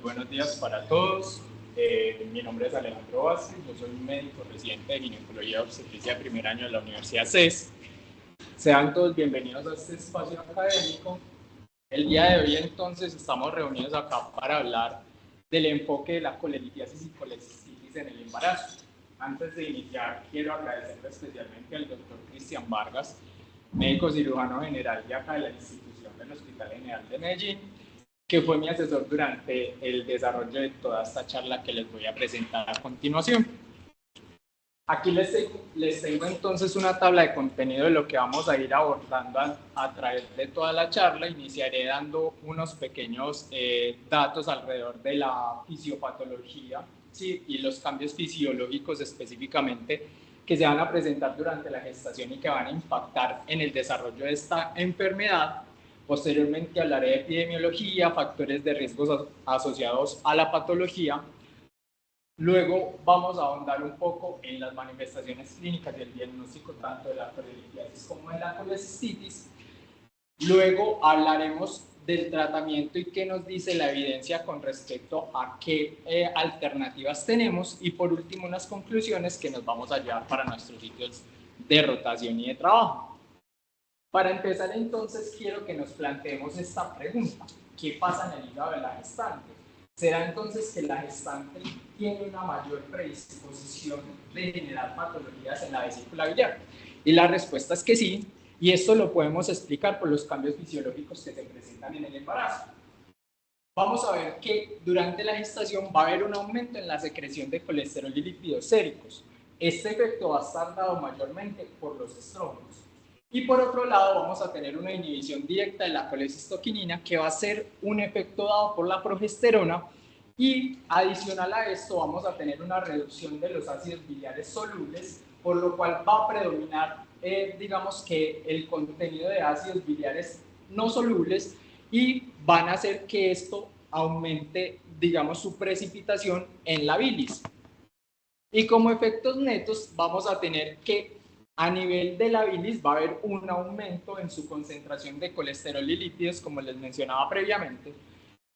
buenos días para todos. Mi nombre es Alejandro Vázquez, yo soy médico residente de ginecología y obstetricia de primer año de la Universidad CES. Sean todos bienvenidos a este espacio académico. El día de hoy entonces estamos reunidos acá para hablar del enfoque de la colelitiasis y colecistitis en el embarazo. Antes de iniciar, quiero agradecerle especialmente al doctor Cristian Vargas, médico cirujano general de acá de la institución del Hospital General de Medellín, que fue mi asesor durante el desarrollo de toda esta charla que les voy a presentar a continuación. Aquí les tengo entonces una tabla de contenido de lo que vamos a ir abordando a través de toda la charla. Iniciaré dando unos pequeños datos alrededor de la fisiopatología, ¿sí? Y los cambios fisiológicos específicamente que se van a presentar durante la gestación y que van a impactar en el desarrollo de esta enfermedad. Posteriormente hablaré de epidemiología, factores de riesgos asociados a la patología. Luego vamos a ahondar un poco en las manifestaciones clínicas y el diagnóstico tanto de la colelitiasis como de la colecistitis. Luego hablaremos del tratamiento y qué nos dice la evidencia con respecto a qué alternativas tenemos. Y por último, unas conclusiones que nos vamos a llevar para nuestros sitios de rotación y de trabajo. Para empezar, entonces, quiero que nos planteemos esta pregunta. ¿Qué pasa en el hígado de la gestante? ¿Será entonces que la gestante tiene una mayor predisposición de generar patologías en la vesícula biliar? Y la respuesta es que sí, y esto lo podemos explicar por los cambios fisiológicos que se presentan en el embarazo. Vamos a ver que durante la gestación va a haber un aumento en la secreción de colesterol y lípidos séricos. Este efecto va a estar dado mayormente por los estrógenos. Y por otro lado vamos a tener una inhibición directa de la colecistoquinina que va a ser un efecto dado por la progesterona, y adicional a esto vamos a tener una reducción de los ácidos biliares solubles, por lo cual va a predominar digamos que el contenido de ácidos biliares no solubles, y van a hacer que esto aumente digamos su precipitación en la bilis. Y como efectos netos vamos a tener que a nivel de la bilis va a haber un aumento en su concentración de colesterol y lípidos, como les mencionaba previamente.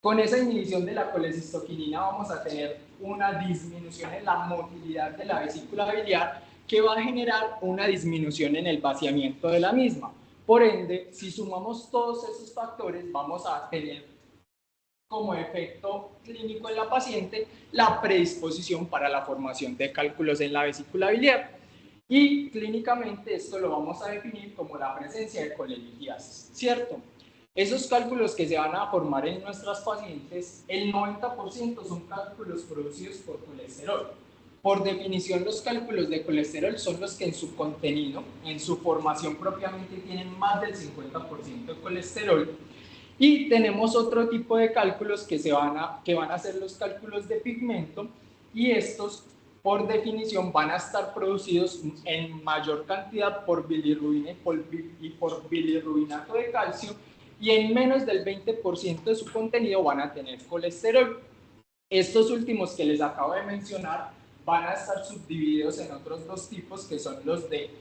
Con esa inhibición de la colecistoquinina vamos a tener una disminución en la motilidad de la vesícula biliar, que va a generar una disminución en el vaciamiento de la misma. Por ende, si sumamos todos esos factores, vamos a tener como efecto clínico en la paciente la predisposición para la formación de cálculos en la vesícula biliar. Y clínicamente esto lo vamos a definir como la presencia de colelitiasis, ¿cierto? Esos cálculos que se van a formar en nuestras pacientes, el 90% son cálculos producidos por colesterol. Por definición, los cálculos de colesterol son los que en su contenido, en su formación propiamente, tienen más del 50% de colesterol. Y tenemos otro tipo de cálculos que van a ser los cálculos de pigmento, y estos por definición van a estar producidos en mayor cantidad por bilirrubina y por bilirrubinato de calcio, y en menos del 20% de su contenido van a tener colesterol. Estos últimos que les acabo de mencionar van a estar subdivididos en otros dos tipos, que son los de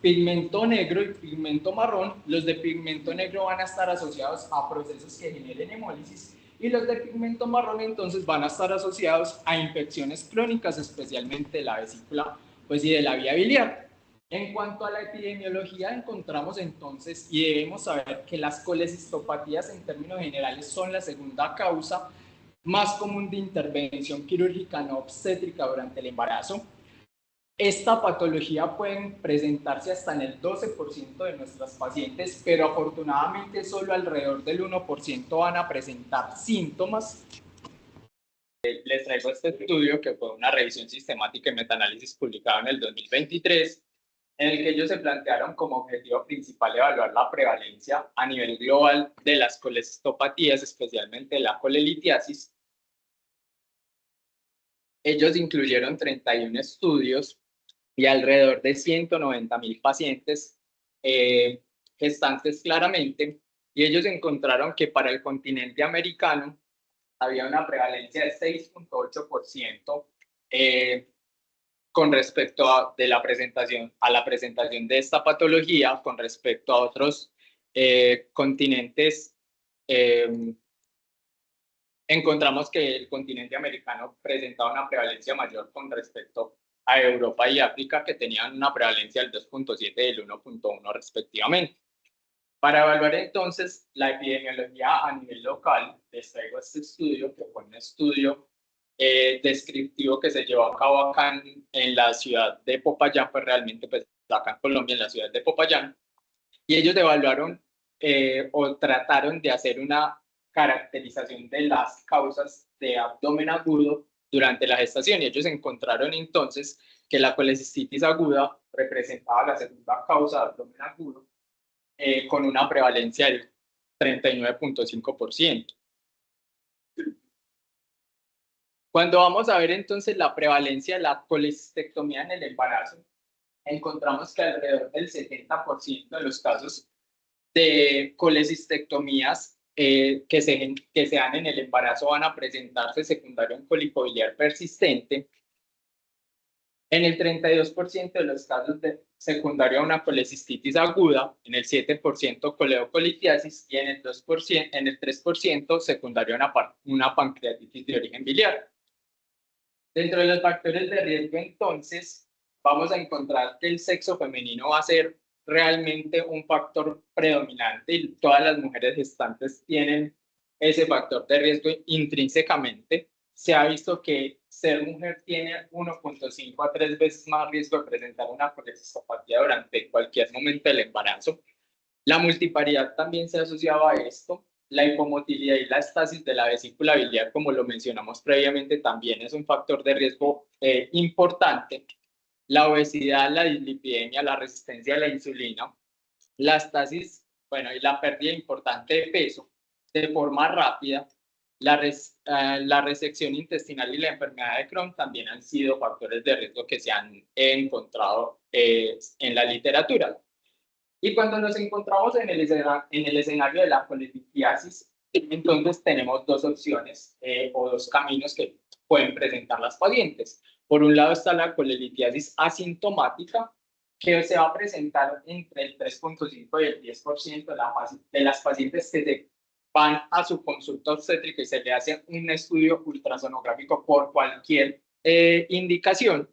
pigmento negro y pigmento marrón. Los de pigmento negro van a estar asociados a procesos que generen hemólisis, y los de pigmento marrón entonces van a estar asociados a infecciones crónicas, especialmente de la vesícula y de la vía biliar. En cuanto a la epidemiología, encontramos entonces y debemos saber que las colecistopatías en términos generales son la segunda causa más común de intervención quirúrgica no obstétrica durante el embarazo. Esta patología puede presentarse hasta en el 12% de nuestras pacientes, pero afortunadamente solo alrededor del 1% van a presentar síntomas. Les traigo este estudio, que fue una revisión sistemática y metaanálisis publicado en el 2023, en el que ellos se plantearon como objetivo principal evaluar la prevalencia a nivel global de las colecistopatías, especialmente la colelitiasis. Ellos incluyeron 31 estudios y alrededor de 190,000 pacientes gestantes claramente, y ellos encontraron que para el continente americano había una prevalencia de 6.8% con respecto a la presentación de esta patología con respecto a otros continentes encontramos que el continente americano presentaba una prevalencia mayor con respecto a Europa y África, que tenían una prevalencia del 2.7 y del 1.1 respectivamente. Para evaluar entonces la epidemiología a nivel local, les traigo este estudio, que fue un estudio descriptivo que se llevó a cabo acá en la ciudad de Popayán, pues realmente pues acá en Colombia, en la ciudad de Popayán, y ellos evaluaron o trataron de hacer una caracterización de las causas de abdomen agudo durante la gestación, y ellos encontraron entonces que la colecistitis aguda representaba la segunda causa de abdomen agudo, con una prevalencia del 39.5%. Cuando vamos a ver entonces la prevalencia de la colecistectomía en el embarazo, encontramos que alrededor del 70% de los casos de colecistectomías que se dan en el embarazo van a presentarse secundario a un cólico biliar persistente. En el 32% de los casos de secundario a una colecistitis aguda, en el 7% coleocolitiasis y en el 2%, en el 3% secundario a una pancreatitis de origen biliar. Dentro de los factores de riesgo, entonces, vamos a encontrar que el sexo femenino va a ser realmente un factor predominante y todas las mujeres gestantes tienen ese factor de riesgo intrínsecamente. Se ha visto que ser mujer tiene 1.5 a 3 veces más riesgo de presentar una colecistopatía durante cualquier momento del embarazo. La multiparidad también se ha asociado a esto. La hipomotilidad y la estasis de la vesícula biliar, como lo mencionamos previamente, también es un factor de riesgo importante. La obesidad, la dislipidemia, la resistencia a la insulina, la estasis, bueno, y la pérdida importante de peso de forma rápida, la resección intestinal y la enfermedad de Crohn también han sido factores de riesgo que se han encontrado en la literatura. Y cuando nos encontramos en el escenario de la colelitiasis, entonces tenemos dos opciones o dos caminos que pueden presentar las pacientes. Por un lado está la colelitiasis asintomática, que se va a presentar entre el 3.5 y el 10% de las pacientes que se van a su consulta obstétrica y se le hace un estudio ultrasonográfico por cualquier indicación.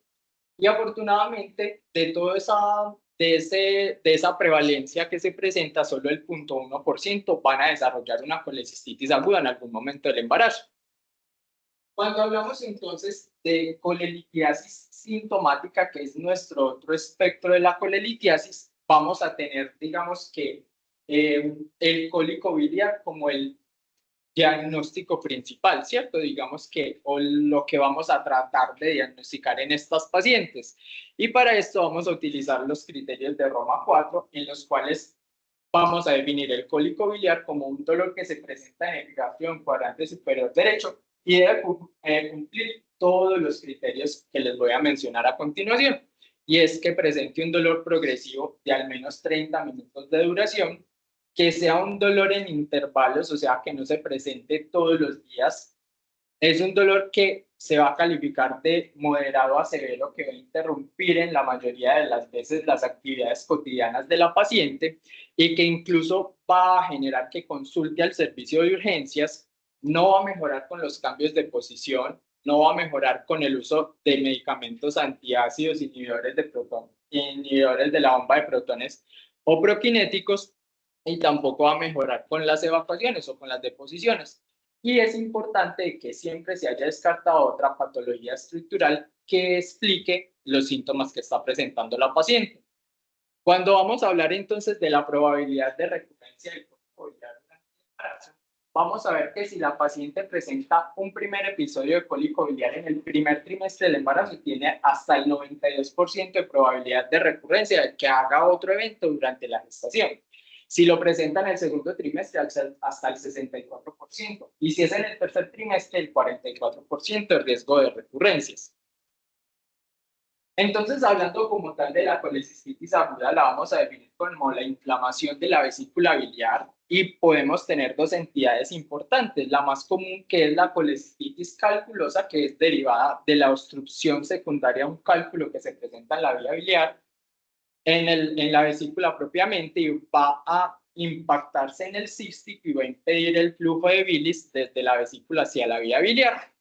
Y afortunadamente, de esa prevalencia que se presenta, solo el 0.1% van a desarrollar una colecistitis aguda en algún momento del embarazo. Cuando hablamos entonces de colelitiasis sintomática, que es nuestro otro espectro de la colelitiasis, vamos a tener, digamos que, el cólico biliar como el diagnóstico principal, ¿cierto? Digamos que o lo que vamos a tratar de diagnosticar en estas pacientes. Y para esto vamos a utilizar los criterios de Roma 4, en los cuales vamos a definir el cólico biliar como un dolor que se presenta en epigastrión cuadrante superior derecho y debe cumplir todos los criterios que les voy a mencionar a continuación. Y es que presente un dolor progresivo de al menos 30 minutos de duración, que sea un dolor en intervalos, o sea, que no se presente todos los días. Es un dolor que se va a calificar de moderado a severo, que va a interrumpir en la mayoría de las veces las actividades cotidianas de la paciente y que incluso va a generar que consulte al servicio de urgencias. No va a mejorar con los cambios de posición, no va a mejorar con el uso de medicamentos antiácidos, inhibidores de la bomba de protones o proquinéticos, y tampoco va a mejorar con las evacuaciones o con las deposiciones. Y es importante que siempre se haya descartado otra patología estructural que explique los síntomas que está presentando la paciente. Cuando vamos a hablar entonces de la probabilidad de recurrencia del cólico biliar durante el embarazo, vamos a ver que si la paciente presenta un primer episodio de cólico biliar en el primer trimestre del embarazo, tiene hasta el 92% de probabilidad de recurrencia de que haga otro evento durante la gestación. Si lo presenta en el segundo trimestre, hasta el 64%. Y si es en el tercer trimestre, el 44% de riesgo de recurrencias. Entonces, hablando como tal de la colecistitis aguda, la vamos a definir como la inflamación de la vesícula biliar, y podemos tener dos entidades importantes. La más común, que es la colecistitis calculosa, que es derivada de la obstrucción secundaria a un cálculo que se presenta en la vía biliar, en la vesícula propiamente, y va a impactarse en el cístico y va a impedir el flujo de bilis desde la vesícula hacia la vía biliar.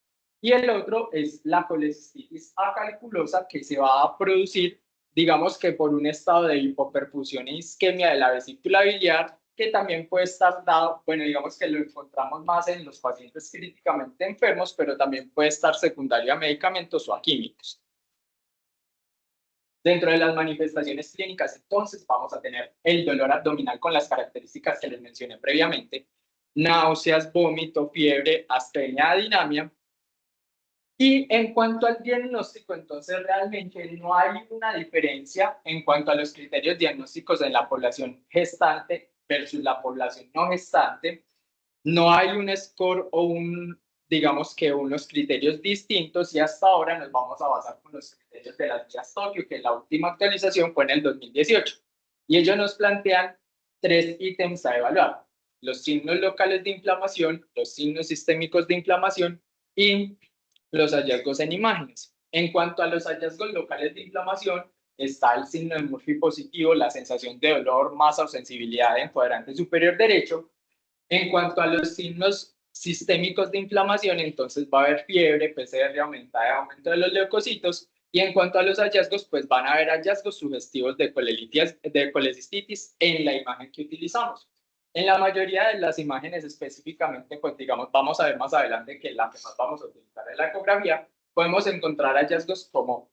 Y el otro es la colecistitis acalculosa, que se va a producir, digamos que por un estado de hipoperfusión e isquemia de la vesícula biliar, que también puede estar dado, bueno, digamos que lo encontramos más en los pacientes críticamente enfermos, pero también puede estar secundario a medicamentos o a químicos. Dentro de las manifestaciones clínicas, entonces, vamos a tener el dolor abdominal con las características que les mencioné previamente, náuseas, vómito, fiebre, astenia, adinamia. Y en cuanto al diagnóstico, entonces realmente no hay una diferencia en cuanto a los criterios diagnósticos en la población gestante versus la población no gestante. No hay un score o digamos que unos criterios distintos, y hasta ahora nos vamos a basar con los criterios de las guías Tokio, que la última actualización fue en el 2018. Y ellos nos plantean 3 ítems a evaluar: los signos locales de inflamación, los signos sistémicos de inflamación y los hallazgos en imágenes. En cuanto a los hallazgos locales de inflamación, está el signo de Murphy positivo, la sensación de dolor, masa o sensibilidad en cuadrante superior derecho. En cuanto a los signos sistémicos de inflamación, entonces va a haber fiebre, PCR aumentada, aumento de los leucocitos. Y en cuanto a los hallazgos, pues van a haber hallazgos sugestivos de colecistitis en la imagen que utilizamos. En la mayoría de las imágenes específicamente, pues digamos, vamos a ver más adelante que la que más vamos a utilizar es la ecografía, podemos encontrar hallazgos como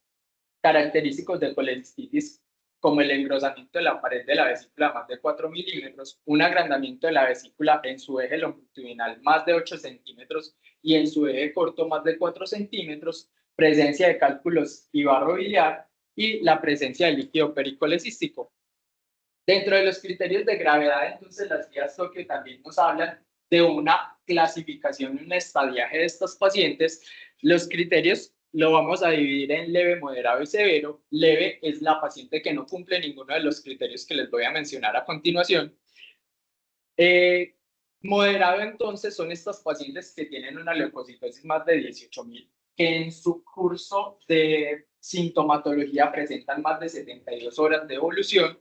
característicos de colecistitis, como el engrosamiento de la pared de la vesícula más de 4 milímetros, un agrandamiento de la vesícula en su eje longitudinal más de 8 centímetros y en su eje corto más de 4 centímetros, presencia de cálculos y barro biliar y la presencia de líquido pericolecístico. Dentro de los criterios de gravedad, entonces, las guías Tokio también nos hablan de una clasificación, un estadiaje de estos pacientes. Los criterios lo vamos a dividir en leve, moderado y severo. Leve es la paciente que no cumple ninguno de los criterios que les voy a mencionar a continuación. Moderado, entonces, son estas pacientes que tienen una leucocitosis más de 18.000, que en su curso de sintomatología presentan más de 72 horas de evolución,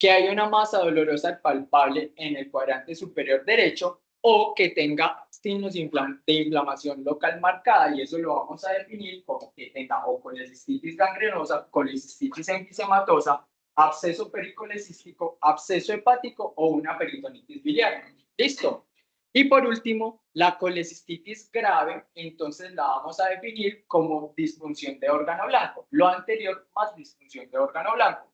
que haya una masa dolorosa palpable en el cuadrante superior derecho o que tenga signos de inflamación local marcada, y eso lo vamos a definir como que tenga o colecistitis gangrenosa, colecistitis enfisematosa, absceso pericolecístico, absceso hepático o una peritonitis biliar. ¿Listo? Y por último, la colecistitis grave, entonces la vamos a definir como disfunción de órgano blanco. Lo anterior más disfunción de órgano blanco.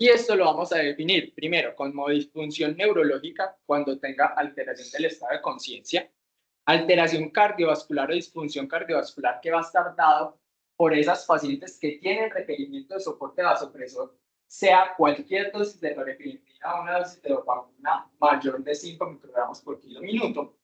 Y esto lo vamos a definir primero como disfunción neurológica cuando tenga alteración del estado de conciencia, alteración cardiovascular o disfunción cardiovascular que va a estar dado por esas pacientes que tienen requerimiento de soporte vasopresor, sea cualquier dosis de norepinefrina o una dosis de dopamina mayor de 5 microgramos por kilo minuto.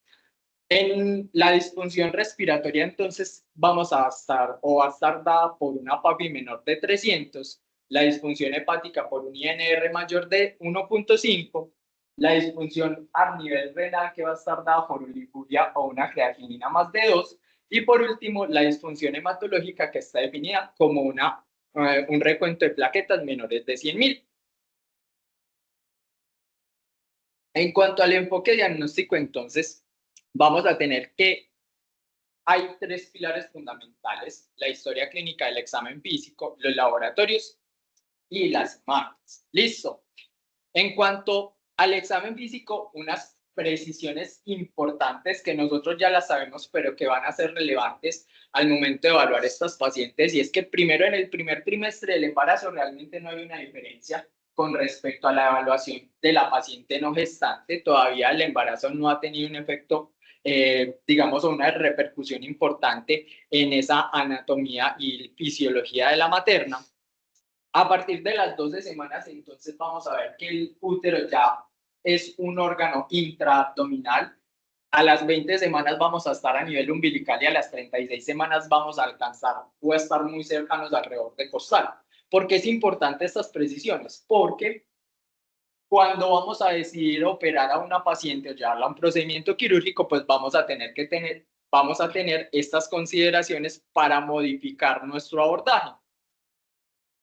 En la disfunción respiratoria, entonces, vamos a estar o va a estar dada por una PAPI menor de 300, la disfunción hepática por un INR mayor de 1.5, la disfunción a nivel renal que va a estar dada por oliguria o una creatinina más de 2, y por último, la disfunción hematológica que está definida como un recuento de plaquetas menores de 100.000. En cuanto al enfoque diagnóstico, entonces, vamos a tener que hay 3 pilares fundamentales: la historia clínica del examen físico, los laboratorios y las imágenes. Listo. En cuanto al examen físico, unas precisiones importantes que nosotros ya las sabemos, pero que van a ser relevantes al momento de evaluar a estas pacientes, y es que primero, en el primer trimestre del embarazo realmente no hay una diferencia con respecto a la evaluación de la paciente no gestante. Todavía el embarazo no ha tenido un efecto, digamos, una repercusión importante en esa anatomía y fisiología de la materna. A partir de las 12 semanas, entonces vamos a ver que el útero ya es un órgano intraabdominal. A las 20 semanas vamos a estar a nivel umbilical y a las 36 semanas vamos a alcanzar o a estar muy cercanos alrededor de costal. ¿Por qué es importante estas precisiones? Porque cuando vamos a decidir operar a una paciente o llevarla a un procedimiento quirúrgico, pues vamos a tener estas consideraciones para modificar nuestro abordaje.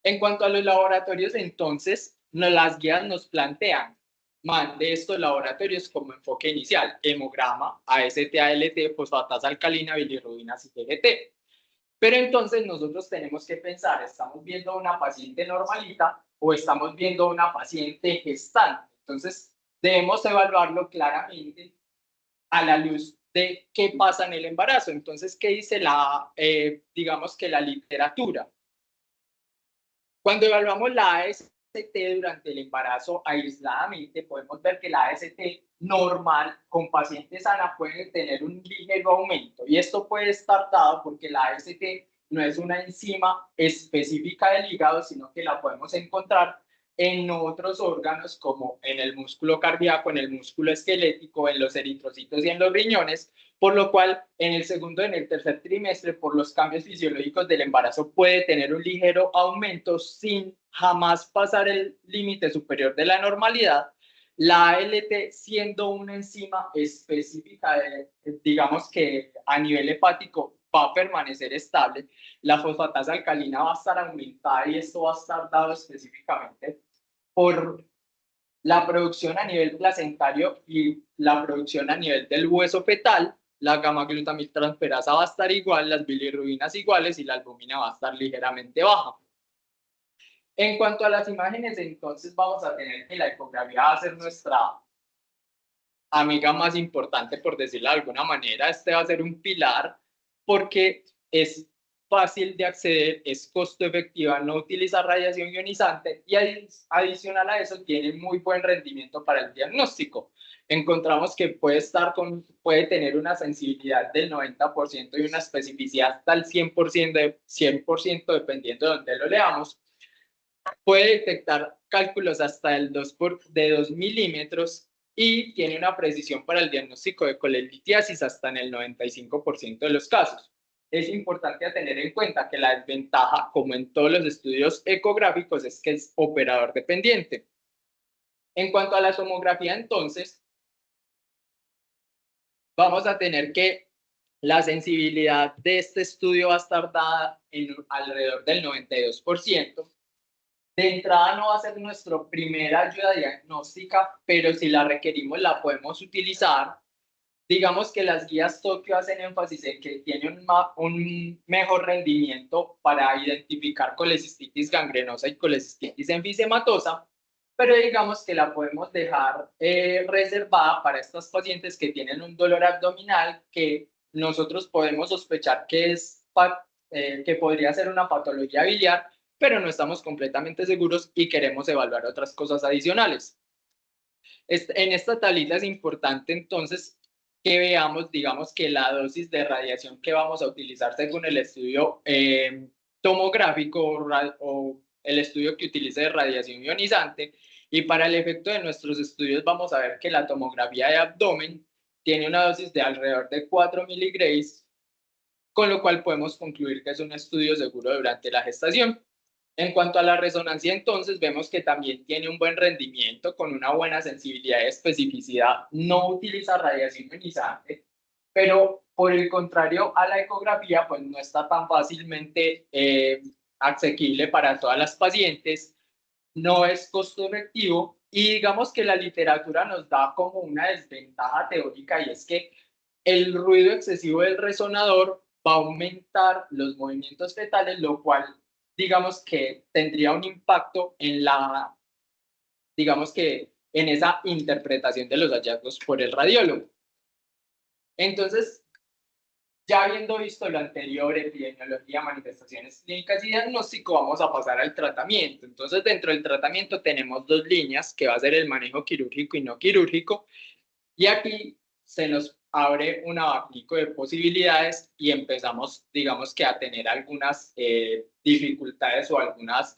En cuanto a los laboratorios, entonces, las guías nos plantean, mande estos laboratorios como enfoque inicial, hemograma, AST, ALT, fosfatasa alcalina, bilirrubinas y TGT. Pero entonces nosotros tenemos que pensar, ¿estamos viendo a una paciente normalita o estamos viendo a una paciente gestante? Entonces debemos evaluarlo claramente a la luz de qué pasa en el embarazo. Entonces, ¿qué dice digamos que la literatura? Cuando evaluamos la AST durante el embarazo aisladamente, podemos ver que la AST normal con paciente sana puede tener un ligero aumento. Y esto puede estar dado porque la AST no es una enzima específica del hígado, sino que la podemos encontrar en otros órganos como en el músculo cardíaco, en el músculo esquelético, en los eritrocitos y en los riñones, por lo cual en el segundo y en el tercer trimestre, por los cambios fisiológicos del embarazo, puede tener un ligero aumento sin jamás pasar el límite superior de la normalidad. La ALT, siendo una enzima específica, digamos que a nivel hepático va a permanecer estable, la fosfatasa alcalina va a estar aumentada y esto va a estar dado específicamente por la producción a nivel placentario y la producción a nivel del hueso fetal. La gamma-glutamiltransferasa va a estar igual, las bilirrubinas iguales y la albumina va a estar ligeramente baja. En cuanto a las imágenes, entonces vamos a tener que la ecografía va a ser nuestra amiga más importante, por decirlo de alguna manera. Este va a ser un pilar porque es fácil de acceder, es costo efectiva, no utiliza radiación ionizante y adicional a eso tiene muy buen rendimiento para el diagnóstico. Encontramos que puede tener una sensibilidad del 90% y una especificidad hasta el 100%, dependiendo de donde lo leamos. Puede detectar cálculos hasta el 2 milímetros y tiene una precisión para el diagnóstico de colelitiasis hasta en el 95% de los casos. Es importante tener en cuenta que la desventaja, como en todos los estudios ecográficos, es que es operador dependiente. En cuanto a la tomografía, entonces, vamos a tener que la sensibilidad de este estudio va a estar dada en alrededor del 92%. De entrada no va a ser nuestra primera ayuda diagnóstica, pero si la requerimos la podemos utilizar. Digamos que las guías Tokio hacen énfasis en que tienen un mejor rendimiento para identificar colecistitis gangrenosa y colecistitis enfisematosa, pero digamos que la podemos dejar reservada para estos pacientes que tienen un dolor abdominal que nosotros podemos sospechar que podría ser una patología biliar, pero no estamos completamente seguros y queremos evaluar otras cosas adicionales. En esta tablita es importante entonces que veamos, digamos que la dosis de radiación que vamos a utilizar según el estudio tomográfico o el estudio que utilice de radiación ionizante. Y para el efecto de nuestros estudios vamos a ver que la tomografía de abdomen tiene una dosis de alrededor de 4 miligrays, con lo cual podemos concluir que es un estudio seguro durante la gestación. En cuanto a la resonancia, entonces vemos que también tiene un buen rendimiento con una buena sensibilidad y especificidad. No utiliza radiación ionizante, pero por el contrario a la ecografía, pues no está tan fácilmente asequible para todas las pacientes, no es costo efectivo y digamos que la literatura nos da como una desventaja teórica y es que el ruido excesivo del resonador va a aumentar los movimientos fetales, lo cual digamos que tendría un impacto en digamos que en esa interpretación de los hallazgos por el radiólogo. Entonces, ya habiendo visto lo anterior, epidemiología, manifestaciones clínicas y diagnóstico, vamos a pasar al tratamiento. Entonces, dentro del tratamiento tenemos dos líneas, que va a ser el manejo quirúrgico y no quirúrgico, y aquí se nos abre un abanico de posibilidades y empezamos, digamos que a tener algunas dificultades o algunas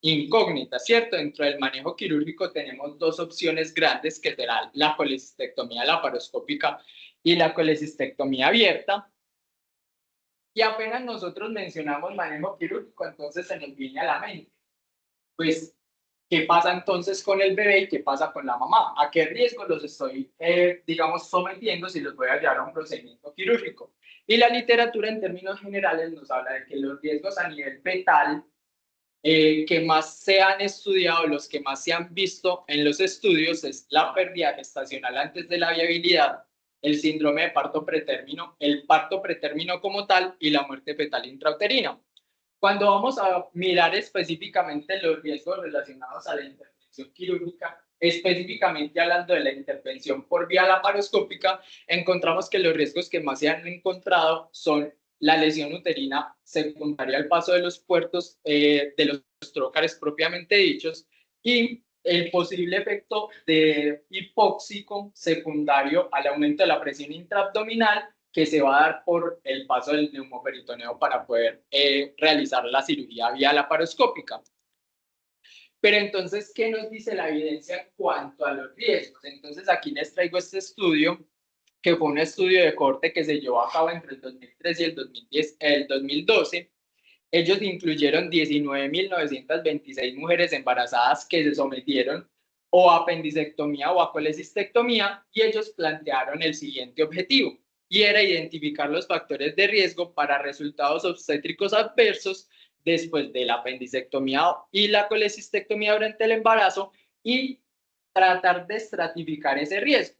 incógnitas, ¿cierto? Dentro del manejo quirúrgico tenemos dos opciones grandes que serán la colecistectomía laparoscópica y la colecistectomía abierta. Y apenas nosotros mencionamos manejo quirúrgico, entonces se nos viene a la mente, pues, ¿qué pasa entonces con el bebé y qué pasa con la mamá? ¿A qué riesgo los estoy, digamos, sometiendo si los voy a llevar a un procedimiento quirúrgico? Y la literatura en términos generales nos habla de que los riesgos a nivel fetal que más se han estudiado, los que más se han visto en los estudios, es la pérdida gestacional antes de la viabilidad, el síndrome de parto pretérmino, el parto pretérmino como tal y la muerte fetal intrauterina. Cuando vamos a mirar específicamente los riesgos relacionados a la intervención quirúrgica, específicamente hablando de la intervención por vía laparoscópica, encontramos que los riesgos que más se han encontrado son la lesión uterina secundaria al paso de los puertos de los trócares propiamente dichos y el posible efecto de hipóxico secundario al aumento de la presión intraabdominal que se va a dar por el paso del neumoperitoneo para poder realizar la cirugía vía laparoscópica. Pero entonces, ¿qué nos dice la evidencia en cuanto a los riesgos? Entonces, aquí les traigo este estudio, que fue un estudio de corte que se llevó a cabo entre el 2003 y el 2012. Ellos incluyeron 19.926 mujeres embarazadas que se sometieron o a apendicectomía o a colecistectomía, y ellos plantearon el siguiente objetivo, y era identificar los factores de riesgo para resultados obstétricos adversos después de la apendicectomía y la colecistectomía durante el embarazo y tratar de estratificar ese riesgo.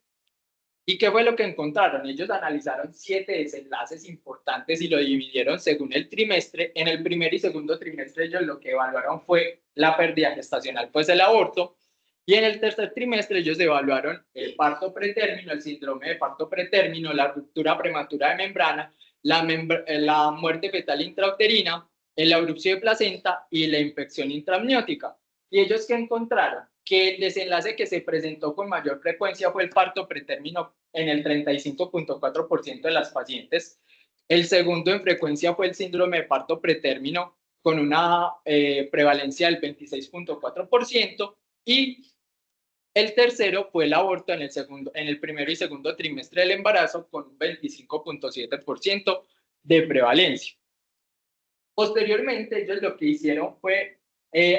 ¿Y qué fue lo que encontraron? Ellos analizaron 7 desenlaces importantes y lo dividieron según el trimestre. En el primer y segundo trimestre ellos lo que evaluaron fue la pérdida gestacional, pues el aborto. Y en el tercer trimestre ellos evaluaron el parto pretérmino, el síndrome de parto pretérmino, la ruptura prematura de membrana, la muerte fetal intrauterina, la erupción de placenta y la infección intramniótica. ¿Y ellos qué encontraron? Que el desenlace que se presentó con mayor frecuencia fue el parto pretérmino en el 35.4% de las pacientes. El segundo en frecuencia fue el síndrome de parto pretérmino con una prevalencia del 26.4%, y el tercero fue el aborto en el primero y segundo trimestre del embarazo con un 25.7% de prevalencia. Posteriormente, ellos lo que hicieron fue,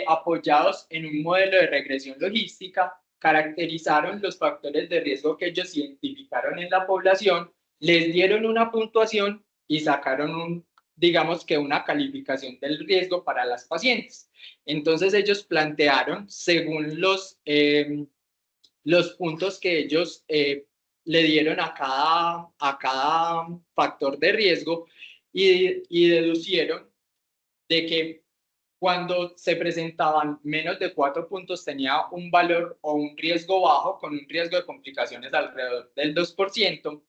apoyados en un modelo de regresión logística, caracterizaron los factores de riesgo que ellos identificaron en la población, les dieron una puntuación y sacaron digamos que una calificación del riesgo para las pacientes. Entonces ellos plantearon, según los puntos que ellos le dieron a cada factor de riesgo, y deducieron de que cuando se presentaban menos de 4 puntos tenía un valor o un riesgo bajo con un riesgo de complicaciones alrededor del 2%,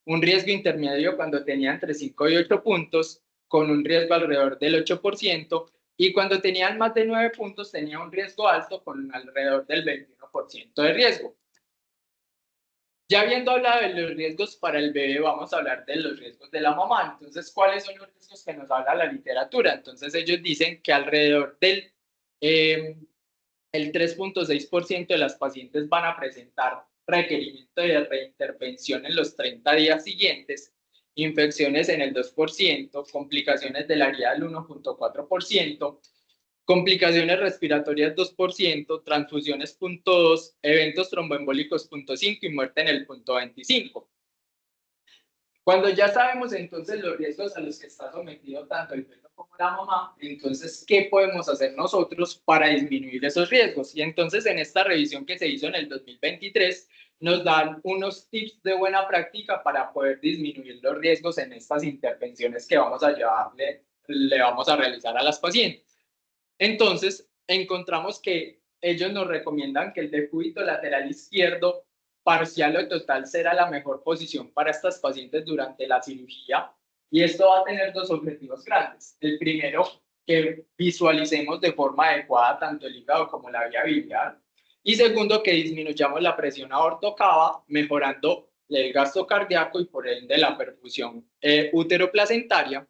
un riesgo intermedio cuando tenía entre 5 y 8 puntos con un riesgo alrededor del 8%, y cuando tenían más de 9 puntos tenía un riesgo alto con alrededor del 21% de riesgo. Ya habiendo hablado de los riesgos para el bebé, vamos a hablar de los riesgos de la mamá. Entonces, ¿cuáles son los riesgos que nos habla la literatura? Entonces, ellos dicen que alrededor del el 3.6% de las pacientes van a presentar requerimiento de reintervención en los 30 días siguientes, infecciones en el 2%, complicaciones de la herida del 1.4%, complicaciones respiratorias 2%, transfusiones 0.2%, eventos tromboembólicos 0.5% y muerte en el 0.25%. Cuando ya sabemos entonces los riesgos a los que está sometido tanto el feto como la mamá, entonces, ¿qué podemos hacer nosotros para disminuir esos riesgos? Y entonces en esta revisión que se hizo en el 2023, nos dan unos tips de buena práctica para poder disminuir los riesgos en estas intervenciones que vamos a le vamos a realizar a las pacientes. Entonces, encontramos que ellos nos recomiendan que el decúbito lateral izquierdo parcial o total será la mejor posición para estas pacientes durante la cirugía, y esto va a tener dos objetivos grandes. El primero, que visualicemos de forma adecuada tanto el hígado como la vía biliar, y segundo, que disminuyamos la presión aorto-cava, mejorando el gasto cardíaco y por ende la perfusión útero-placentaria.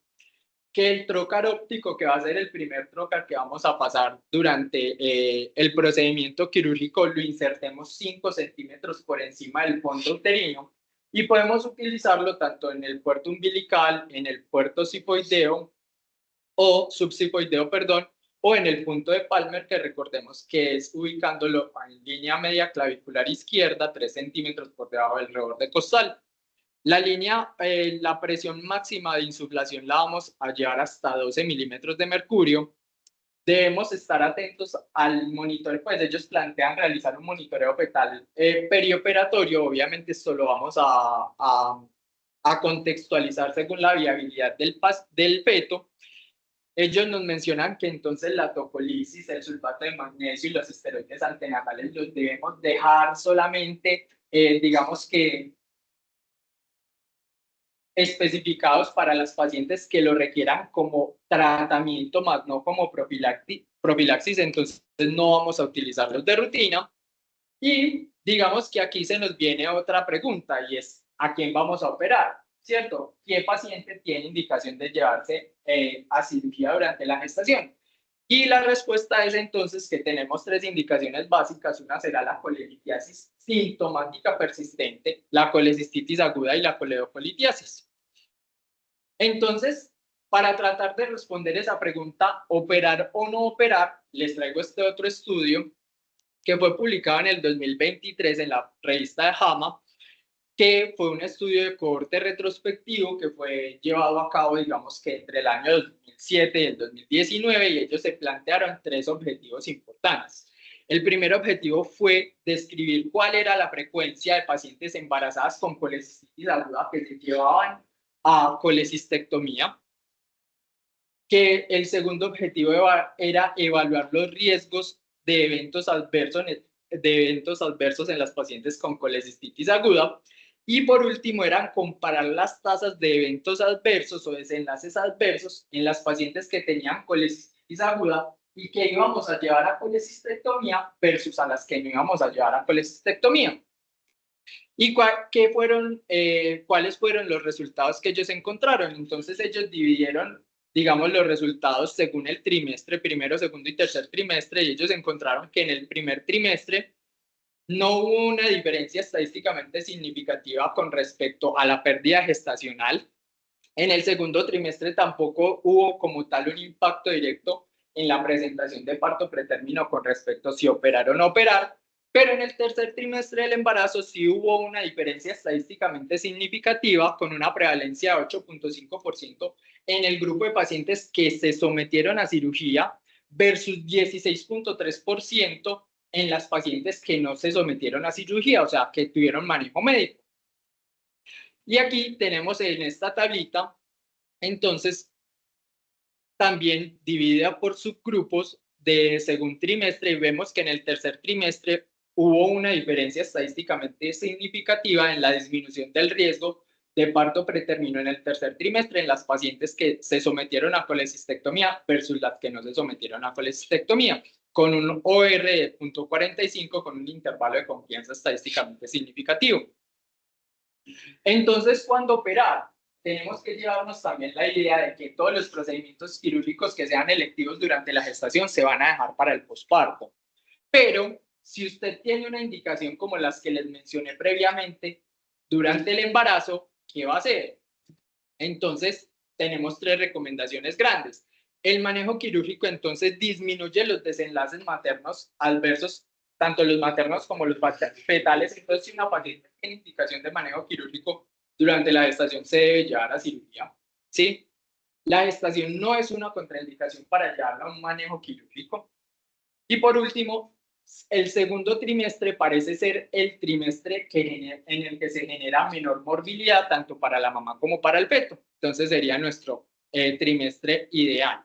Que el trocar óptico, que va a ser el primer trocar que vamos a pasar durante el procedimiento quirúrgico, lo insertemos 5 centímetros por encima del fondo uterino, y podemos utilizarlo tanto en el puerto umbilical, en el puerto cifoideo o subcifoideo, perdón, o en el punto de Palmer, que recordemos que es ubicándolo en línea media clavicular izquierda, 3 centímetros por debajo del reborde costal. La línea, la presión máxima de insuflación la vamos a llevar hasta 12 milímetros de mercurio, debemos estar atentos al monitoreo, pues ellos plantean realizar un monitoreo fetal perioperatorio. Obviamente esto lo vamos a contextualizar según la viabilidad del feto. Ellos nos mencionan que entonces la tocolisis, el sulfato de magnesio y los esteroides antenatales los debemos dejar solamente, digamos que especificados para las pacientes que lo requieran como tratamiento, más no como profilaxis. Entonces no vamos a utilizarlos de rutina. Y digamos que aquí se nos viene otra pregunta, y es, ¿a quién vamos a operar? ¿Cierto? ¿Qué paciente tiene indicación de llevarse a cirugía durante la gestación? Y la respuesta es entonces que tenemos tres indicaciones básicas. Una será la colelitiasis sintomática persistente, la colecistitis aguda y la coledocolitiasis. Entonces, para tratar de responder esa pregunta, operar o no operar, les traigo este otro estudio que fue publicado en el 2023 en la revista de JAMA, que fue un estudio de cohorte retrospectivo que fue llevado a cabo, digamos que entre el año 2007 y el 2019, y ellos se plantearon tres objetivos importantes. El primer objetivo fue describir cuál era la frecuencia de pacientes embarazadas con colecistitis aguda que se llevaban a colecistectomía. Que el segundo objetivo era evaluar los riesgos de eventos adversos en las pacientes con colecistitis aguda. Y por último, eran comparar las tasas de eventos adversos o desenlaces adversos en las pacientes que tenían colecistitis aguda y que íbamos a llevar a colecistectomía versus a las que no íbamos a llevar a colecistectomía. ¿Y cuáles fueron los resultados que ellos encontraron? Entonces ellos dividieron, digamos, los resultados según el trimestre, primero, segundo y tercer trimestre, y ellos encontraron que en el primer trimestre no hubo una diferencia estadísticamente significativa con respecto a la pérdida gestacional. En el segundo trimestre tampoco hubo como tal un impacto directo en la presentación de parto pretérmino con respecto a si operar o no operar. Pero en el tercer trimestre del embarazo sí hubo una diferencia estadísticamente significativa con una prevalencia de 8.5% en el grupo de pacientes que se sometieron a cirugía versus 16.3% en las pacientes que no se sometieron a cirugía, o sea, que tuvieron manejo médico. Y aquí tenemos en esta tablita, entonces, también dividida por subgrupos de según trimestre, y vemos que en el tercer trimestre hubo una diferencia estadísticamente significativa en la disminución del riesgo de parto pretérmino en el tercer trimestre en las pacientes que se sometieron a colecistectomía versus las que no se sometieron a colecistectomía, con un OR de 0.45 con un intervalo de confianza estadísticamente significativo. Entonces, cuando operar, tenemos que llevarnos también la idea de que todos los procedimientos quirúrgicos que sean electivos durante la gestación se van a dejar para el posparto. Pero si usted tiene una indicación como las que les mencioné previamente durante el embarazo, ¿qué va a hacer? Entonces, tenemos tres recomendaciones grandes. El manejo quirúrgico entonces disminuye los desenlaces maternos adversos, tanto los maternos como los fetales. Entonces, si una paciente tiene indicación de manejo quirúrgico durante la gestación, se debe llevar a cirugía. ¿Sí? La gestación no es una contraindicación para llevarla a un manejo quirúrgico. Y por último, el segundo trimestre parece ser el trimestre en el que se genera menor morbilidad tanto para la mamá como para el feto. Entonces sería nuestro trimestre ideal.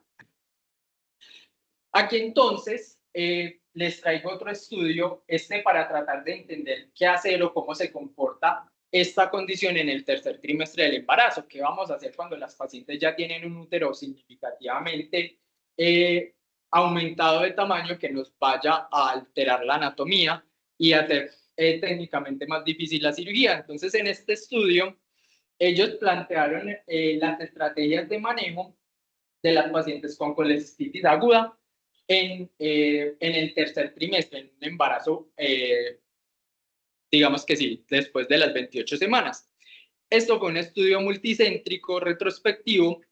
Aquí entonces les traigo otro estudio, para tratar de entender qué hacer o cómo se comporta esta condición en el tercer trimestre del embarazo. ¿Qué vamos a hacer cuando las pacientes ya tienen un útero significativamente aumentado de tamaño que nos vaya a alterar la anatomía y hacer técnicamente más difícil la cirugía? Entonces, en este estudio, ellos plantearon las estrategias de manejo de las pacientes con colecistitis aguda en el tercer trimestre, en un embarazo, digamos que sí, después de las 28 semanas. Esto fue un estudio multicéntrico retrospectivo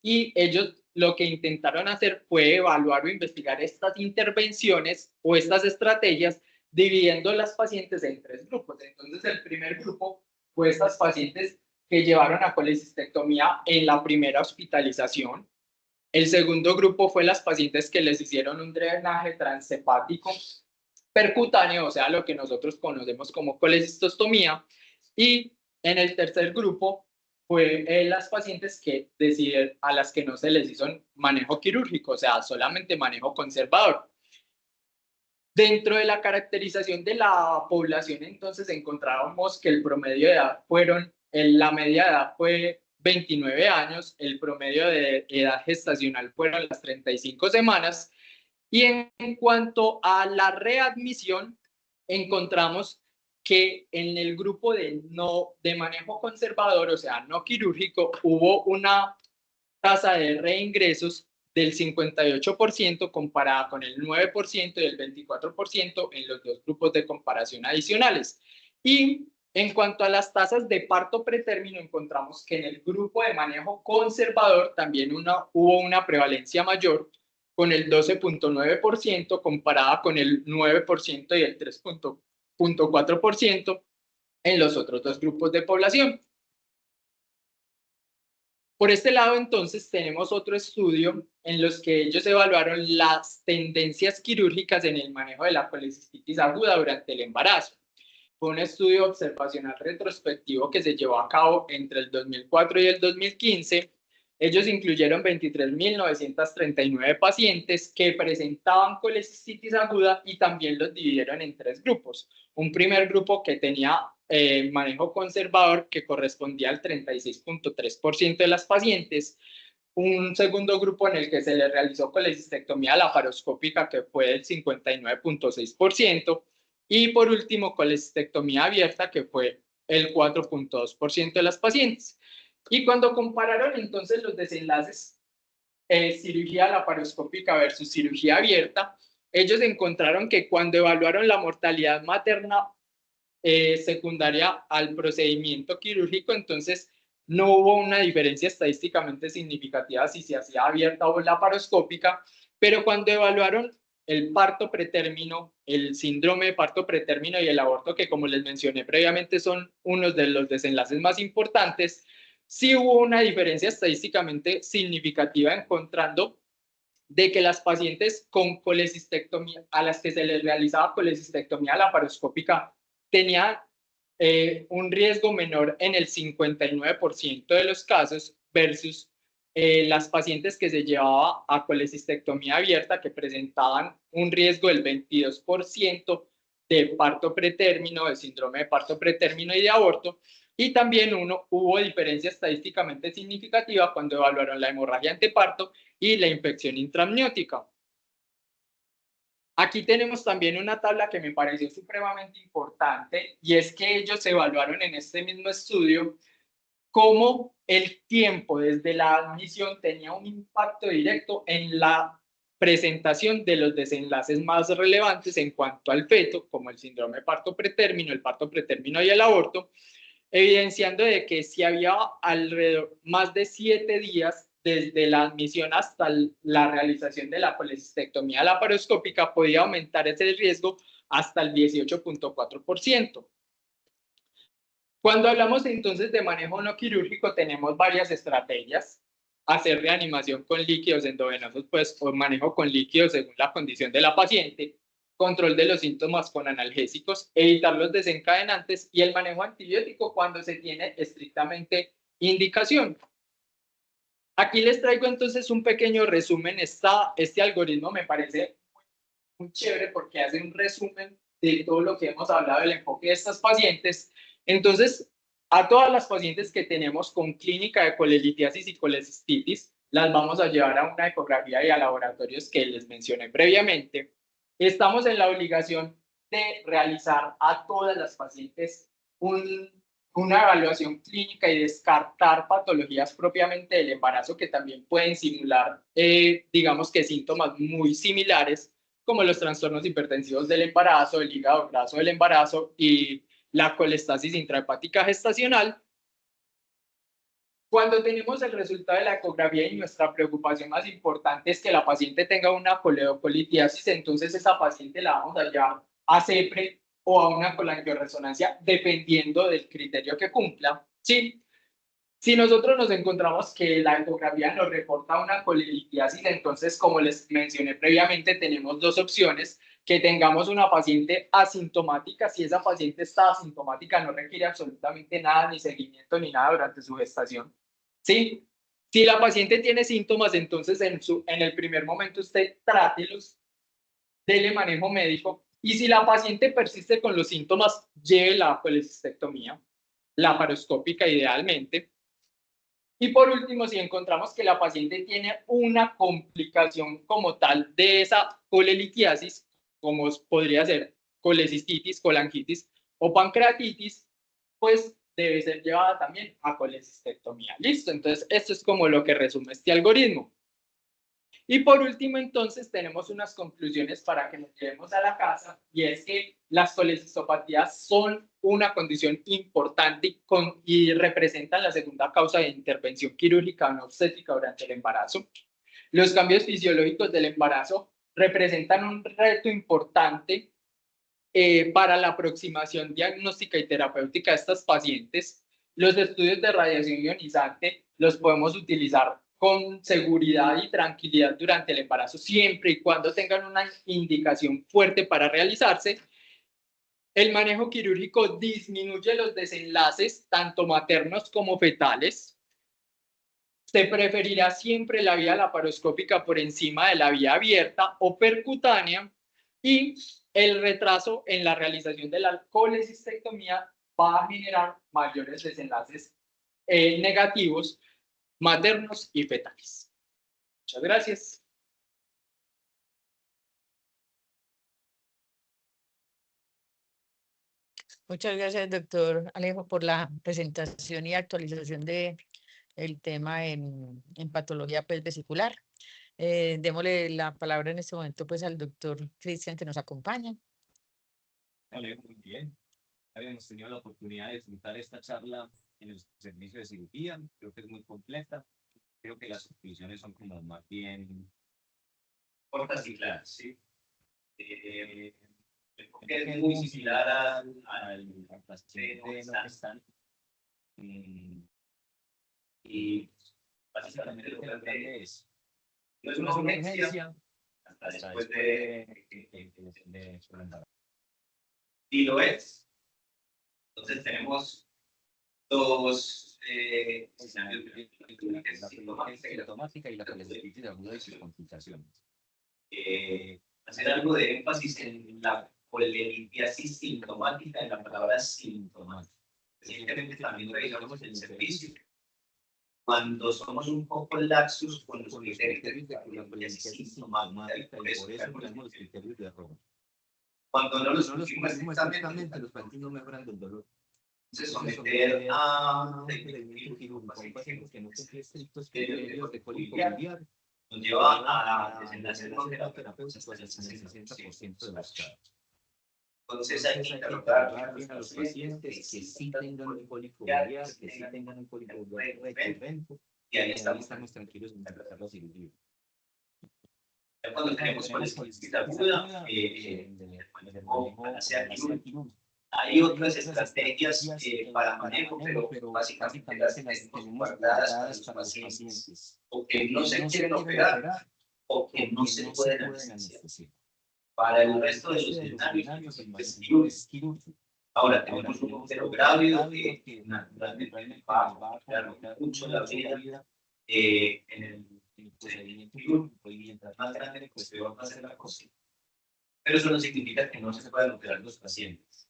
y ellos lo que intentaron hacer fue evaluar o investigar estas intervenciones o estas estrategias dividiendo las pacientes en tres grupos. Entonces, el primer grupo fue estas pacientes que llevaron a colecistectomía en la primera hospitalización. El segundo grupo fue las pacientes que les hicieron un drenaje transhepático percutáneo, o sea, lo que nosotros conocemos como colecistostomía. Y en el tercer grupo fue las pacientes que deciden, a las que no se les hizo manejo quirúrgico, o sea, solamente manejo conservador. Dentro de la caracterización de la población, entonces encontrábamos que el promedio de edad la media de edad fue 29 años, el promedio de edad gestacional fueron las 35 semanas, y en cuanto a la readmisión, encontramos que en el grupo de manejo conservador, o sea, no quirúrgico, hubo una tasa de reingresos del 58% comparada con el 9% y el 24% en los dos grupos de comparación adicionales. Y en cuanto a las tasas de parto pretérmino, encontramos que en el grupo de manejo conservador también hubo una prevalencia mayor, con el 12.9% comparada con el 9% y el 3.4% en los otros dos grupos de población. Por este lado, entonces, tenemos otro estudio en los que ellos evaluaron las tendencias quirúrgicas en el manejo de la colecistitis aguda durante el embarazo. Fue un estudio observacional retrospectivo que se llevó a cabo entre el 2004 y el 2015. Ellos incluyeron 23.939 pacientes que presentaban colecistitis aguda y también los dividieron en tres grupos. Un primer grupo que tenía manejo conservador, que correspondía al 36.3% de las pacientes. Un segundo grupo en el que se le realizó colecistectomía laparoscópica, que fue del 59.6%. Y por último, colecistectomía abierta, que fue el 4.2% de las pacientes. Y cuando compararon entonces los desenlaces cirugía laparoscópica versus cirugía abierta, ellos encontraron que cuando evaluaron la mortalidad materna secundaria al procedimiento quirúrgico, entonces no hubo una diferencia estadísticamente significativa si se hacía abierta o laparoscópica, pero cuando evaluaron el parto pretérmino, el síndrome de parto pretérmino y el aborto, que como les mencioné previamente son unos de los desenlaces más importantes, sí hubo una diferencia estadísticamente significativa, encontrando de que las pacientes con colecistectomía, a las que se les realizaba colecistectomía laparoscópica, tenían un riesgo menor en el 59% de los casos versus las pacientes que se llevaba a colecistectomía abierta, que presentaban un riesgo del 22% de parto pretérmino, de síndrome de parto pretérmino y de aborto. Y también hubo diferencia estadísticamente significativa cuando evaluaron la hemorragia anteparto y la infección intramniótica. Aquí tenemos también una tabla que me pareció supremamente importante, y es que ellos evaluaron en este mismo estudio cómo el tiempo desde la admisión tenía un impacto directo en la presentación de los desenlaces más relevantes en cuanto al feto, como el síndrome de parto pretérmino, el parto pretérmino y el aborto, evidenciando de que si había alrededor más de 7 días desde la admisión hasta la realización de la colecistectomía laparoscópica, podía aumentar ese riesgo hasta el 18.4%. Cuando hablamos entonces de manejo no quirúrgico, tenemos varias estrategias: hacer reanimación con líquidos endovenosos, pues, o manejo con líquidos según la condición de la paciente, control de los síntomas con analgésicos, evitar los desencadenantes y el manejo antibiótico cuando se tiene estrictamente indicación. Aquí les traigo entonces un pequeño resumen. Este algoritmo me parece muy chévere porque hace un resumen de todo lo que hemos hablado del enfoque de estas pacientes. Entonces, a todas las pacientes que tenemos con clínica de colelitiasis y colecistitis, las vamos a llevar a una ecografía y a laboratorios que les mencioné previamente. Estamos en la obligación de realizar a todas las pacientes una evaluación clínica y descartar patologías propiamente del embarazo que también pueden simular, digamos que síntomas muy similares, como los trastornos hipertensivos del embarazo, el hígado graso del embarazo y la colestasis intrahepática gestacional. Cuando tenemos el resultado de la ecografía y nuestra preocupación más importante es que la paciente tenga una coledocolitiasis, entonces esa paciente la vamos a llevar a CEPRE o a una colangioresonancia dependiendo del criterio que cumpla, ¿sí? Si nosotros nos encontramos que la ecografía nos reporta una colelitiasis, entonces, como les mencioné previamente, tenemos dos opciones: que tengamos una paciente asintomática. Si esa paciente está asintomática, no requiere absolutamente nada, ni seguimiento, ni nada durante su gestación. ¿Sí? Si la paciente tiene síntomas, entonces en el primer momento usted trátelos, dele manejo médico, y si la paciente persiste con los síntomas, lleve la colecistectomía laparoscópica idealmente. Y por último, si encontramos que la paciente tiene una complicación como tal de esa colelitiasis, como podría ser colecistitis, colangitis o pancreatitis, pues debe ser llevada también a colecistectomía. Listo, entonces esto es como lo que resume este algoritmo. Y por último, entonces, tenemos unas conclusiones para que nos llevemos a la casa, y es que las colecistopatías son una condición importante y representan la segunda causa de intervención quirúrgica no obstétrica durante el embarazo. Los cambios fisiológicos del embarazo representan un reto importante para la aproximación diagnóstica y terapéutica de estas pacientes. Los estudios de radiación ionizante los podemos utilizar con seguridad y tranquilidad durante el embarazo, siempre y cuando tengan una indicación fuerte para realizarse. El manejo quirúrgico disminuye los desenlaces, tanto maternos como fetales. Se preferirá siempre la vía laparoscópica por encima de la vía abierta o percutánea, y el retraso en la realización de la colecistectomía va a generar mayores desenlaces negativos maternos y fetales. Muchas gracias. Muchas gracias, doctor Alejo, por la presentación y actualización del tema en patología vesicular. Démosle la palabra en este momento pues al doctor Cristian, que nos acompaña. Alejo, muy bien. Habíamos tenido la oportunidad de disfrutar esta charla en el servicio de cirugía. Creo que es muy completa. Creo que las conclusiones son como más bien cortas y claras, ¿sí? El enfoque es muy similar al paciente no gestante. Y básicamente lo que aprende es, no es una urgencia hasta después de su embarazo. Y lo es. Entonces tenemos dos escenarios: la sintomática y la colecistitis aguda y sus complicaciones. Hacer algo de énfasis en la colelitiasis sintomática, en la palabra sintomática. Recientemente también revisamos el servicio. Cuando somos un poco laxos con los criterios de colelitiasis sintomática, y por eso ponemos los criterios de error. Cuando no los cumplimos exactamente, los pacientes no mejoran del dolor. Entonces, someter a procedimiento quirúrgico a un paciente que no cumple estrictos criterios de cólico biliar nos lleva a desenlaces no terapéuticos hasta el 60% de los casos. Entonces, hay que interrogar bien a los pacientes que sí tengan un cólico biliar, que sí tengan un cólico biliar recurrente, y ahí estamos tranquilos en empezar la cirugía. Ya cuando tenemos colecistitis aguda, el manejo sea quirúrgico. Hay otras estrategias para manejo, pero básicamente las tenemos guardadas para los pacientes o que no se quieren operar o que no se pueden anestesiar. Para el resto de los escenarios es quirúrgico. Ahora tenemos un útero grávido que naturalmente va a afectar mucho la vida en el procedimiento quirúrgico, y mientras más grande, pues peor va a ser la cosa. Pero eso no significa que no se puedan operar los pacientes.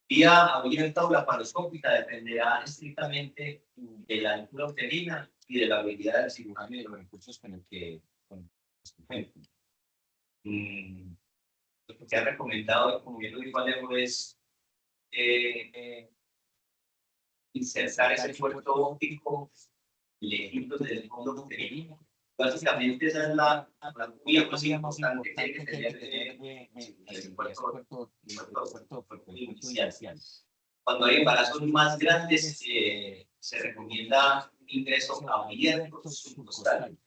Vía abierta o laparoscópica dependerá estrictamente de la altura uterina y de la habilidad del cirujano y de los recursos con el que cuenten. Lo que ha recomendado, como bien lo dijo Alejo, es insertar ese puerto óptico lejitos del fondo uterino. Básicamente esa es la vía más importante que hay que tener el puerto inicial. Cuando hay embarazos más grandes, se recomienda ingreso abierto subcostal,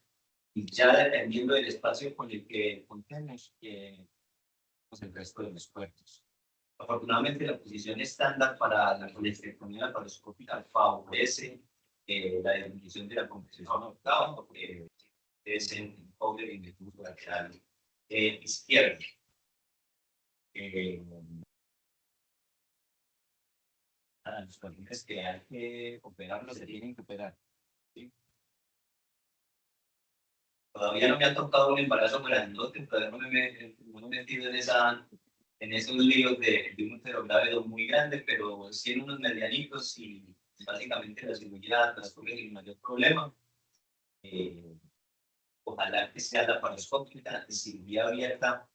y ya dependiendo del espacio con el que contemos, pues el resto de los puertos. Afortunadamente, la posición estándar para la colestectomía laparoscópica favorece la definición de la compresión adoptada, es en Fowler y en el punto lateral izquierdo. Los pacientes que hay que operar, se tienen que operar. ¿Sí? Todavía no me ha tocado un embarazo grandote, todavía no me he metido en esos líos de un útero grave muy grande, pero sí en unos medianitos y básicamente la cirugía transcurre sin mayor problema. Ojalá que sea laparoscópica, cirugía abierta,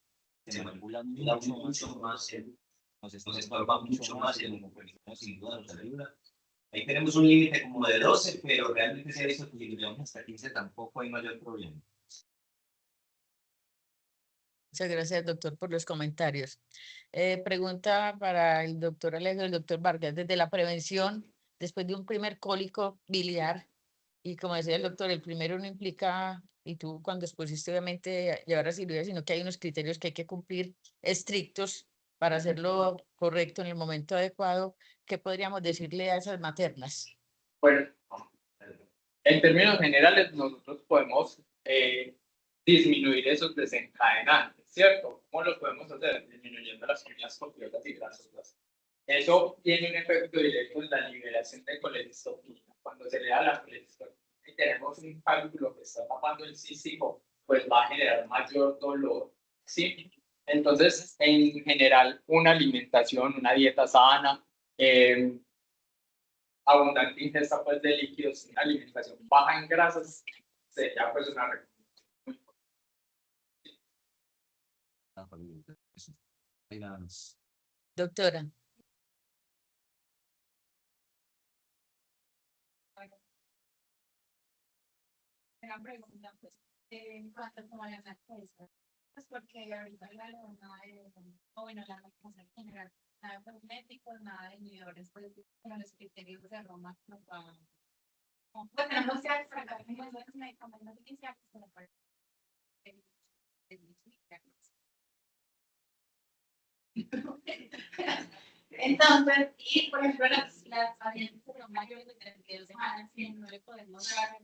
se manipula mucho más, nos estorba mucho más el hemocolismo, sin duda nos ayuda. Ahí tenemos un límite como de 12, pero realmente se ha visto que si llegamos hasta 15 tampoco hay mayor problema. Muchas gracias, doctor, por los comentarios. Pregunta para el doctor Alejo y el doctor Vargas. Desde la prevención, después de un primer cólico biliar, y como decía el doctor, el primero no implica, y tú cuando expusiste obviamente llevar a cirugía, sino que hay unos criterios que hay que cumplir estrictos para hacerlo correcto en el momento adecuado. ¿Qué podríamos decirle a esas maternas? Bueno, en términos generales, nosotros podemos disminuir esos desencadenantes, ¿cierto? ¿Cómo lo podemos hacer? Disminuyendo las comidas completas y grasosas. Eso tiene un efecto directo en la liberación de colecistoquina. Cuando se le da la colecistoquina y tenemos un cálculo que está tapando el cístico, pues va a generar mayor dolor, ¿sí? Entonces, en general, una alimentación, una dieta sana, abundante ingesta pues, de líquidos, una alimentación baja en grasas, sería pues una recomendación muy importante. Doctora. Una pregunta, pues, en cuanto a la lactosa, pues porque ahorita la o bueno, la lactosa en general, nada de cosméticos, nada de inhibidores, pues, con los criterios de Roma, pues, bueno, no sé, sacar los medicamentos iniciales, pero para entonces, y por ejemplo, las pacientes que son mayores de 32 semanas, que no le podemos dar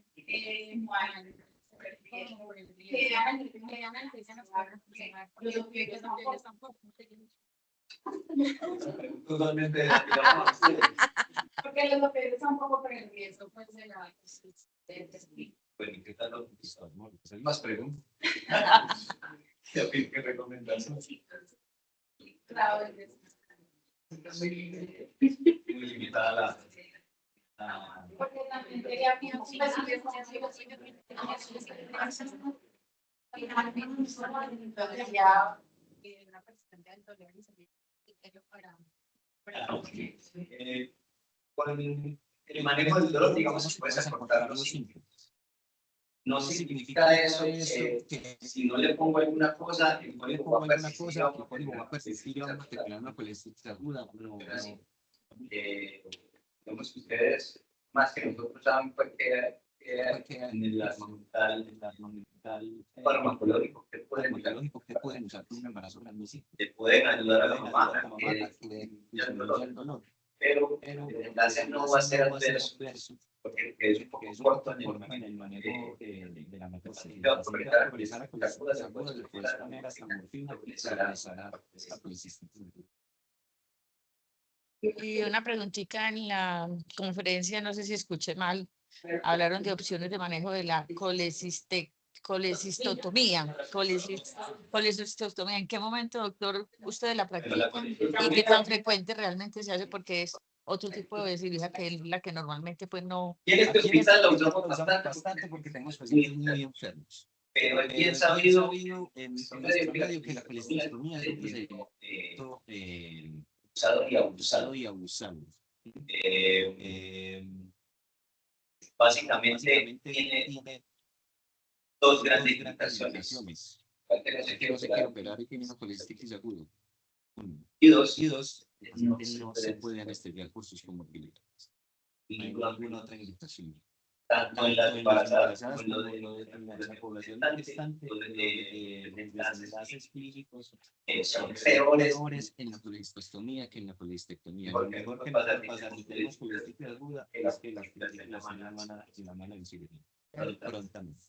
totalmente porque los papeles son un poco por el riesgo pues de la bueno, ¿qué tal los pistos? Hay más preguntas. ¿Qué recomendación? Claro, muy limitada porque también sería bien con el manejo del dolor, digamos, puedes acortar los síntomas. No significa eso que si no le pongo alguna cosa, el cólico va a persistir, una colestitis aguda, digamos que ustedes, más que nosotros, saben que en el armamental farmacológico que pueden usar un embarazo grandísimo, que pueden ayudar a la mamá a que el dolor. Pero el enlace no va a ser adverso, porque es un poco corto en el manejo de la metodología. Aprovechar con las agudas, después poner hasta morfina para sanar la colecistitis. Y una preguntita en la conferencia, no sé si escuché mal, hablaron de opciones de manejo de la colecistotomía. ¿En qué momento, doctor, ustedes la practican? ¿Y qué tan frecuente realmente se hace? Porque es otro tipo de cirugía que es la que normalmente pues no... Y en este hospital la usamos bastante porque tenemos pacientes muy enfermos. Pero es bien sabido en nuestro medio que la colecistotomía es un procedimiento usado y abusado. Básicamente tiene dos grandes limitaciones. Que no se quiere operar y tiene una colecistitis aguda. Y dos, no se puede anestesiar por sus comorbilidades. Y ninguna otra indicación. tanto en las embarazadas como en la población gestante, los desenlaces clínicos son peores en la colestectomía que en la colestectomía. Lo mejor que nos puede pasar si tenemos colestitis aguda es que las películas se la mala en cirugía. Prontamente.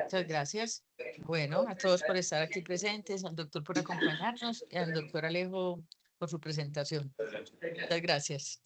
Muchas gracias. Bueno, a todos por estar aquí presentes, al doctor por acompañarnos y al doctor Alejo por su presentación. Muchas gracias.